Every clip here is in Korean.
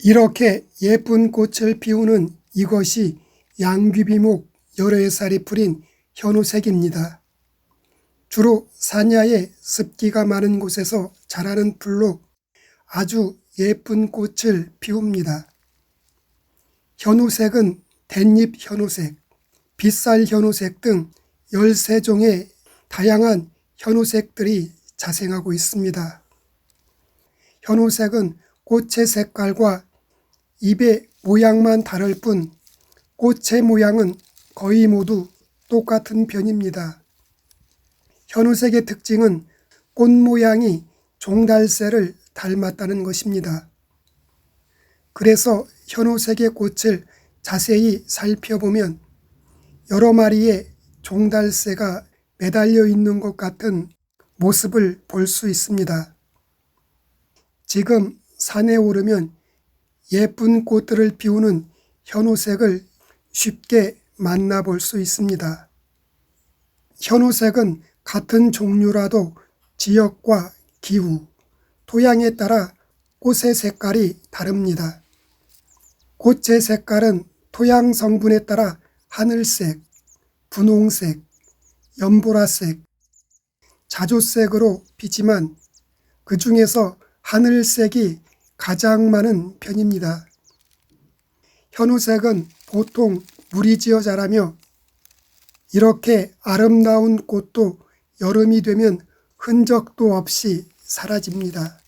이렇게 예쁜 꽃을 피우는 이것이 양귀비목 여러 해살이 풀인 현우색입니다. 주로 산야의 습기가 많은 곳에서 자라는 풀로 아주 예쁜 꽃을 피웁니다. 현우색은 댄잎 현우색, 빗살 현우색 등 13종의 다양한 현우색들이 자생하고 있습니다. 현우색은 꽃의 색깔과 잎의 모양만 다를 뿐 꽃의 모양은 거의 모두 똑같은 편입니다. 현우색의 특징은 꽃 모양이 종달새를 닮았다는 것입니다. 그래서 현우색의 꽃을 자세히 살펴보면 여러 마리의 종달새가 매달려 있는 것 같은 모습을 볼 수 있습니다. 지금 산에 오르면 예쁜 꽃들을 피우는 현우색을 쉽게 만나볼 수 있습니다. 현우색은 같은 종류라도 지역과 기후, 토양에 따라 꽃의 색깔이 다릅니다. 꽃의 색깔은 토양 성분에 따라 하늘색, 분홍색, 연보라색, 자주색으로 피지만 그 중에서 하늘색이 가장 많은 편입니다. 현우색은 보통 물이 지어 자라며 이렇게 아름다운 꽃도 여름이 되면 흔적도 없이 사라집니다.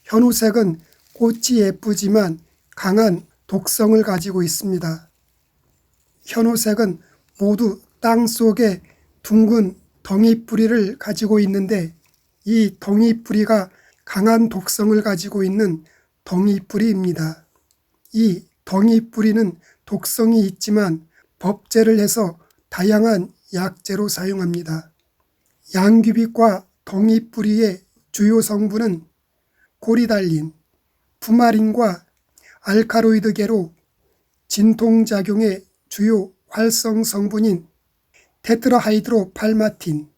현우색은 꽃이 예쁘지만 강한 독성을 가지고 있습니다. 현우색은 모두 땅 속에 둥근 덩이뿌리를 가지고 있는데 이 덩이뿌리가 강한 독성을 가지고 있는 덩이뿌리입니다. 이 덩이뿌리는 독성이 있지만 법제를 해서 다양한 약재로 사용합니다. 양귀비과 덩이뿌리의 주요 성분은 코리달린, 푸마린과 알카로이드계로 진통작용의 주요 활성 성분인 테트라하이드로팔마틴,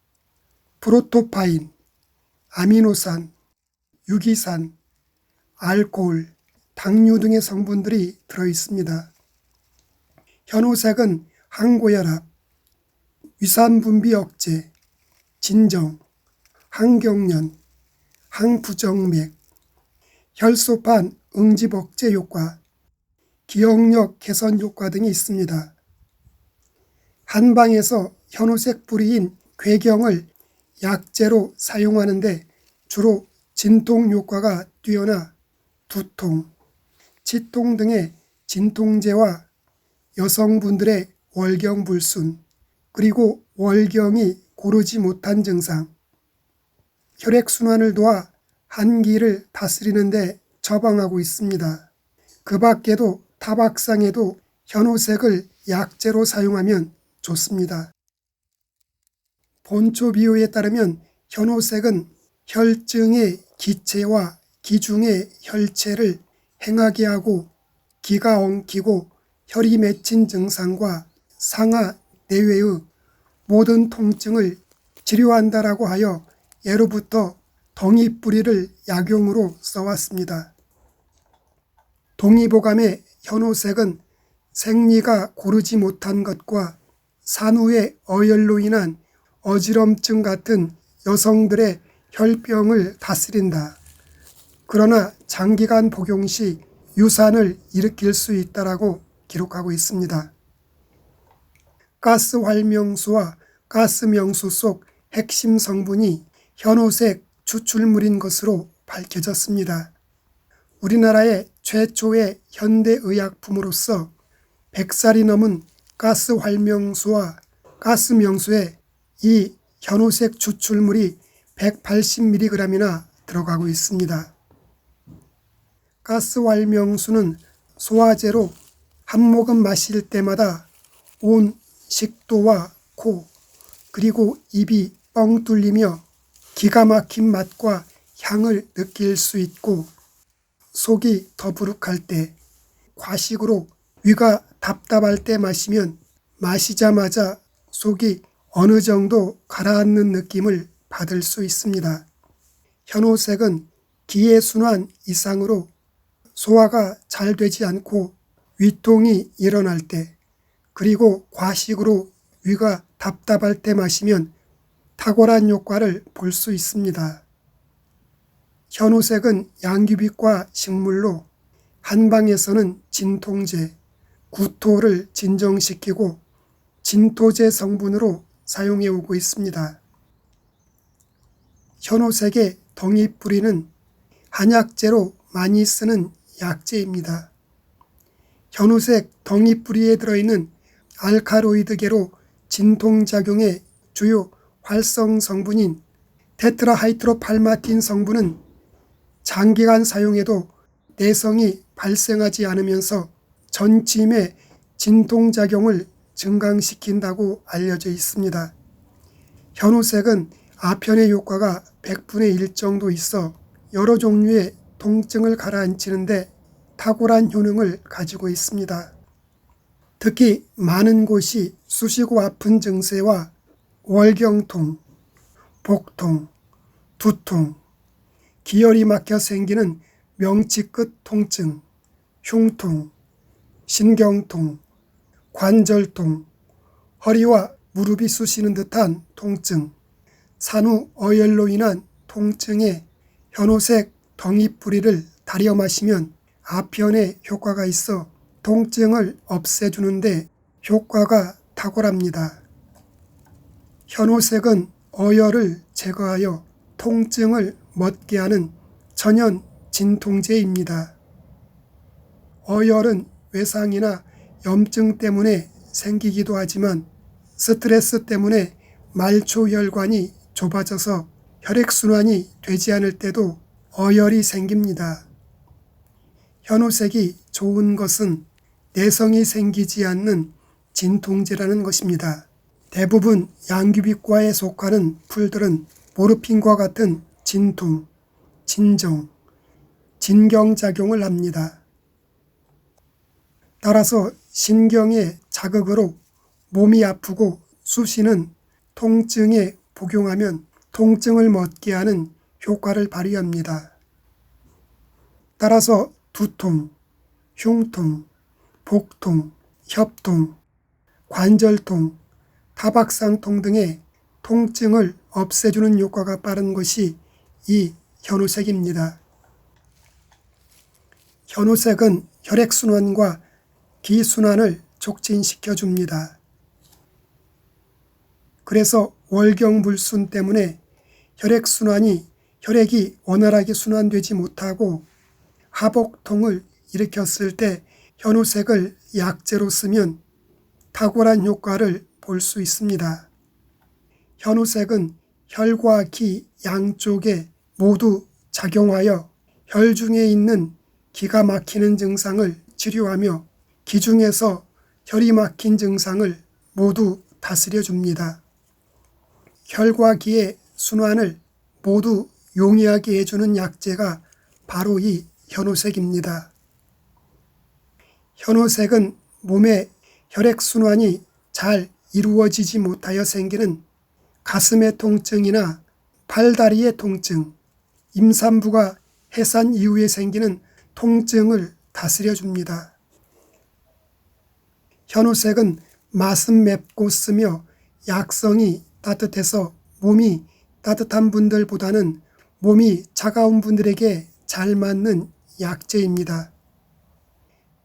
프로토파인, 아미노산, 유기산, 알코올, 당류 등의 성분들이 들어있습니다. 현우색은 항고혈압, 위산분비 억제, 진정, 항경련, 항부정맥, 혈소판 응집 억제 효과, 기억력 개선 효과 등이 있습니다. 한방에서 현우색 뿌리인 괴경을 약재로 사용하는데 주로 진통 효과가 뛰어나 두통, 치통 등의 진통제와 여성분들의 월경불순, 그리고 월경이 고르지 못한 증상, 혈액순환을 도와 한기를 다스리는 데 처방하고 있습니다. 그 밖에도 타박상에도 현우색을 약재로 사용하면 좋습니다. 본초 비유에 따르면 현우색은 혈증의 기체와 기중의 혈체를 행하게 하고 기가 엉키고 혈이 맺힌 증상과 상하, 내외의 모든 통증을 치료한다라고 하여 예로부터 덩이뿌리를 약용으로 써왔습니다. 동의보감의 현우색은 생리가 고르지 못한 것과 산후의 어혈로 인한 어지럼증 같은 여성들의 혈병을 다스린다. 그러나 장기간 복용 시 유산을 일으킬 수 있다라고 기록하고 있습니다. 가스활명수와 가스명수 속 핵심 성분이 현우색 추출물인 것으로 밝혀졌습니다. 우리나라의 최초의 현대의약품으로서 100살이 넘은 가스활명수와 가스명수에 이 현우색 추출물이 180mg이나 들어가고 있습니다. 가스활명수는 소화제로 한 모금 마실 때마다 온 식도와 코 그리고 입이 뻥 뚫리며 기가 막힌 맛과 향을 느낄 수 있고 속이 더부룩할 때, 과식으로 위가 답답할 때 마시면 마시자마자 속이 어느 정도 가라앉는 느낌을 받을 수 있습니다. 현우색은 기의 순환 이상으로 소화가 잘 되지 않고 위통이 일어날 때, 그리고 과식으로 위가 답답할 때 마시면 탁월한 효과를 볼 수 있습니다. 현우색은 양귀비과 식물로 한방에서는 진통제, 구토를 진정시키고 진토제 성분으로 사용해 오고 있습니다. 현우색의 덩이뿌리는 한약재로 많이 쓰는 약재입니다. 현우색 덩이뿌리에 들어있는 알카로이드계로 진통작용의 주요 활성 성분인 테트라하이드로팔마틴 성분은 장기간 사용해도 내성이 발생하지 않으면서 전침의 진통작용을 증강시킨다고 알려져 있습니다. 현우색은 아편의 효과가 100분의 1 정도 있어 여러 종류의 통증을 가라앉히는데 탁월한 효능을 가지고 있습니다. 특히 많은 곳이 쑤시고 아픈 증세와 월경통, 복통, 두통, 기혈이 막혀 생기는 명치끝 통증, 흉통, 신경통, 관절통, 허리와 무릎이 쑤시는 듯한 통증, 산후 어혈로 인한 통증에 현우색 덩이뿌리를 달여 마시면 아편의 효과가 있어 통증을 없애주는데 효과가 탁월합니다. 현우색은 어혈을 제거하여 통증을 멎게 하는 천연 진통제입니다. 어혈은 외상이나 염증 때문에 생기기도 하지만 스트레스 때문에 말초혈관이 좁아져서 혈액순환이 되지 않을 때도 어혈이 생깁니다. 현우색이 좋은 것은 내성이 생기지 않는 진통제라는 것입니다. 대부분 양귀비과에 속하는 풀들은 모르핀과 같은 진통, 진정, 진경작용을 합니다. 따라서 신경의 자극으로 몸이 아프고 쑤시는 통증에 복용하면 통증을 멎게 하는 효과를 발휘합니다. 따라서 두통, 흉통, 복통, 협통, 관절통, 타박상통 등의 통증을 없애주는 효과가 빠른 것이 이 현우색입니다. 현우색은 혈액순환과 기순환을 촉진시켜 줍니다. 그래서 월경불순 때문에 혈액이 원활하게 순환되지 못하고 하복통을 일으켰을 때 현우색을 약재로 쓰면 탁월한 효과를 볼 수 있습니다. 현우색은 혈과 기 양쪽에 모두 작용하여 혈 중에 있는 기가 막히는 증상을 치료하며 기 중에서 혈이 막힌 증상을 모두 다스려 줍니다. 혈과 기의 순환을 모두 용이하게 해주는 약재가 바로 이 현우색입니다. 현우색은 몸의 혈액순환이 잘 이루어지지 못하여 생기는 가슴의 통증이나 팔다리의 통증, 임산부가 해산 이후에 생기는 통증을 다스려 줍니다. 현우색은 맛은 맵고 쓰며 약성이 따뜻해서 몸이 따뜻한 분들보다는 몸이 차가운 분들에게 잘 맞는 약재입니다.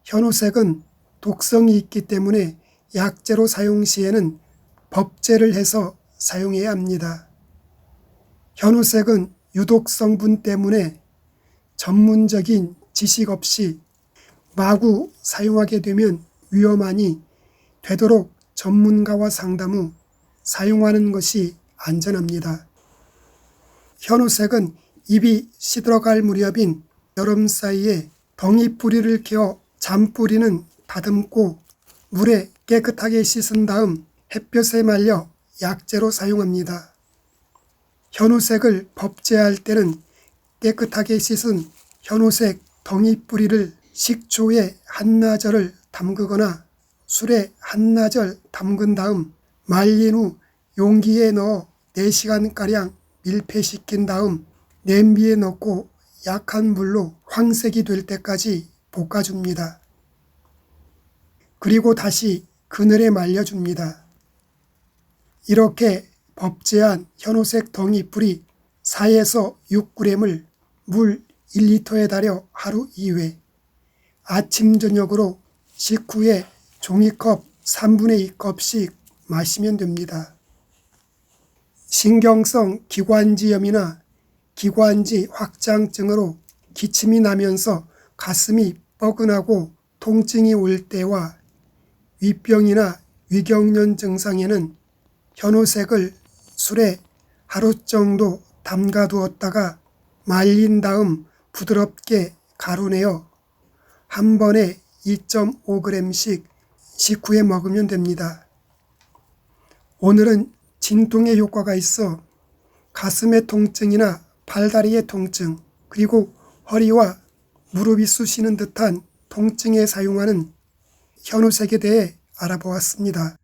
현우색은 독성이 있기 때문에 약재로 사용 시에는 법제를 해서 사용해야 합니다. 현우색은 유독 성분 때문에 전문적인 지식 없이 마구 사용하게 되면 위험하니 되도록 전문가와 상담 후 사용하는 것이 안전합니다. 현우색은 입이 시들어갈 무렵인 여름 사이에 덩이뿌리를 캐어 잔뿌리는 다듬고 물에 깨끗하게 씻은 다음 햇볕에 말려 약재로 사용합니다. 현우색을 법제할 때는 깨끗하게 씻은 현우색 덩이뿌리를 식초에 한나절을 담그거나 술에 한나절 담근 다음 말린 후 용기에 넣어 4시간가량 밀폐시킨 다음 냄비에 넣고 약한 물로 황색이 될 때까지 볶아줍니다. 그리고 다시 그늘에 말려줍니다. 이렇게 법제한 현오색 덩이 뿌리 4에서 6g을 물 1리터에 달여 하루 2회, 아침 저녁으로 식후에 종이컵 3분의 2컵씩 마시면 됩니다. 신경성 기관지염이나 기관지 확장증으로 기침이 나면서 가슴이 뻐근하고 통증이 올 때와 위병이나 위경련 증상에는 현오색을 술에 하루 정도 담가두었다가 말린 다음 부드럽게 가루내어 한 번에 2.5g씩 식후에 먹으면 됩니다. 오늘은 진통에 효과가 있어 가슴의 통증이나 팔다리의 통증, 그리고 허리와 무릎이 쑤시는 듯한 통증에 사용하는 현오색에 대해 알아보았습니다.